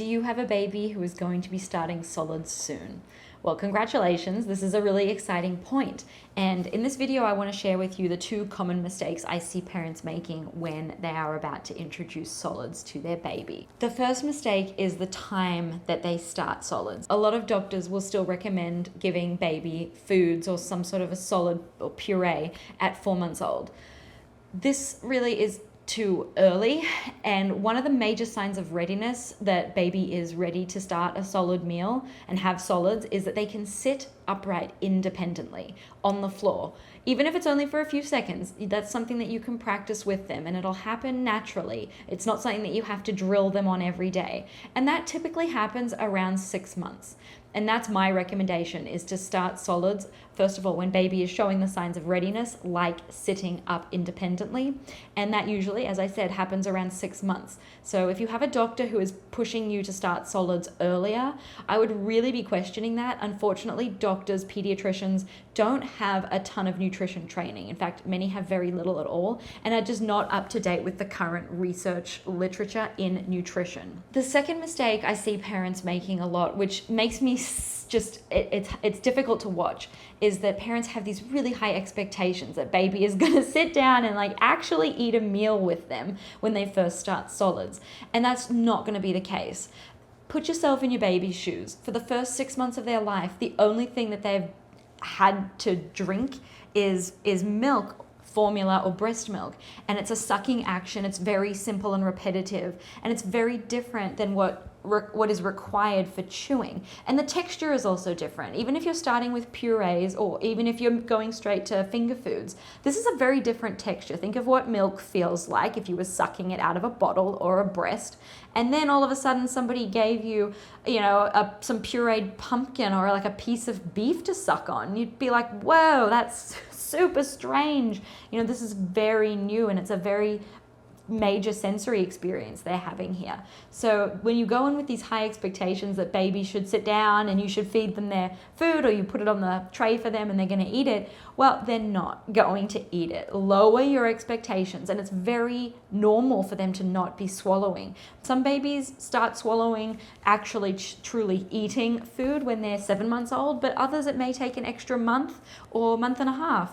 Do you have a baby who is going to be starting solids soon? Well, congratulations, this is a really exciting point. And in this video, I want to share with you the 2 common mistakes I see parents making when they are about to introduce solids to their baby. The first mistake is the time that they start solids. A lot of doctors will still recommend giving baby foods or some sort of a solid or puree at 4 months old. This really is too early, and one of the major signs of readiness that baby is ready to start a solid meal and have solids is that they can sit upright independently on the floor. Even if it's only for a few seconds, that's something that you can practice with them and it'll happen naturally. It's not something that you have to drill them on every day. And that typically happens around 6 months. And that's my recommendation, is to start solids, first of all, when baby is showing the signs of readiness, like sitting up independently. And that usually, as I said, happens around 6 months. So if you have a doctor who is pushing you to start solids earlier, I would really be questioning that. Unfortunately, doctors, pediatricians don't have a ton of nutrition training. In fact, many have very little at all and are just not up to date with the current research literature in nutrition. The second mistake I see parents making a lot, which makes me it's difficult to watch, is that parents have these really high expectations that baby is going to sit down and like actually eat a meal with them when they first start solids. And that's not going to be the case. Put yourself in your baby's shoes. For the first 6 months of their life, the only thing that they've had to drink is milk, formula or breast milk, and it's a sucking action. It's very simple and repetitive, and it's very different than what is required for chewing. And the texture is also different. Even if you're starting with purees, or even if you're going straight to finger foods, this is a very different texture. Think of what milk feels like if you were sucking it out of a bottle or a breast, and then all of a sudden somebody gave you, some pureed pumpkin or like a piece of beef to suck on. You'd be like, whoa, that's super strange. This is very new, and it's a very major sensory experience they're having here. So when you go in with these high expectations that baby should sit down and you should feed them their food, or you put it on the tray for them and they're going to eat it, well, they're not going to eat it. Lower your expectations, and it's very normal for them to not be swallowing. Some babies start swallowing, actually truly eating food when they're 7 months old, but others it may take an extra month or month and a half.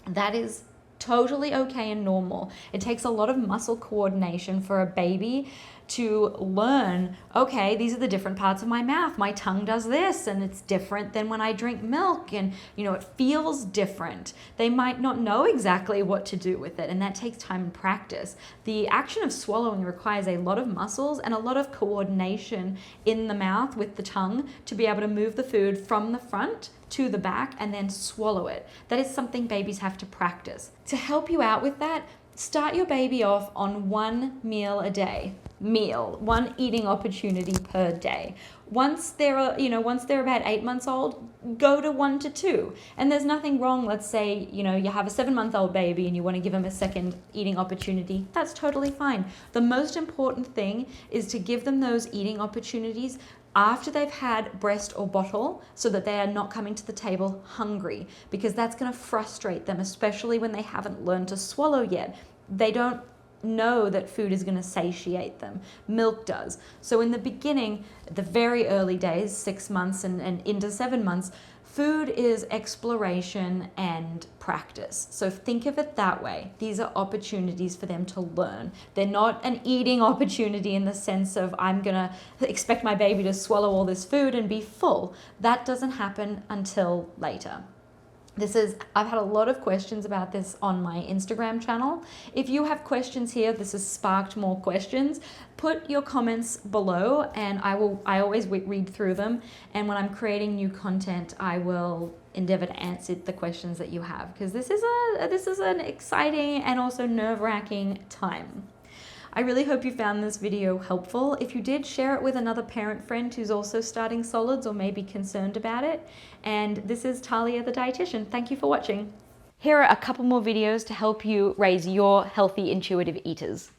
That is totally okay and normal. It takes a lot of muscle coordination for a baby to learn, okay, these are the different parts of my mouth. My tongue does this, and it's different than when I drink milk, and it feels different. They might not know exactly what to do with it, and that takes time and practice. The action of swallowing requires a lot of muscles and a lot of coordination in the mouth with the tongue to be able to move the food from the front to the back and then swallow it. That is something babies have to practice. To help you out with that, start your baby off on 1 meal a day. One eating opportunity per day. Once they're about 8 months old, go to 1 to 2. And there's nothing wrong. Let's say, you have a 7-month-old baby and you want to give them a second eating opportunity. That's totally fine. The most important thing is to give them those eating opportunities after they've had breast or bottle, so that they are not coming to the table hungry, because that's going to frustrate them, especially when they haven't learned to swallow yet. They don't know that food is going to satiate them. Milk does. So in the beginning, the very early days, 6 months and into 7 months, food is exploration and practice. So think of it that way. These are opportunities for them to learn. They're not an eating opportunity in the sense of I'm gonna expect my baby to swallow all this food and be full. That doesn't happen until later. I've had a lot of questions about this on my Instagram channel. If you have questions here, this has sparked more questions. Put your comments below, and I always read through them. And when I'm creating new content, I will endeavor to answer the questions that you have, because this is an exciting and also nerve-wracking time. I really hope you found this video helpful. If you did, share it with another parent friend who's also starting solids or may be concerned about it. And this is Talia the dietitian. Thank you for watching. Here are a couple more videos to help you raise your healthy, intuitive eaters.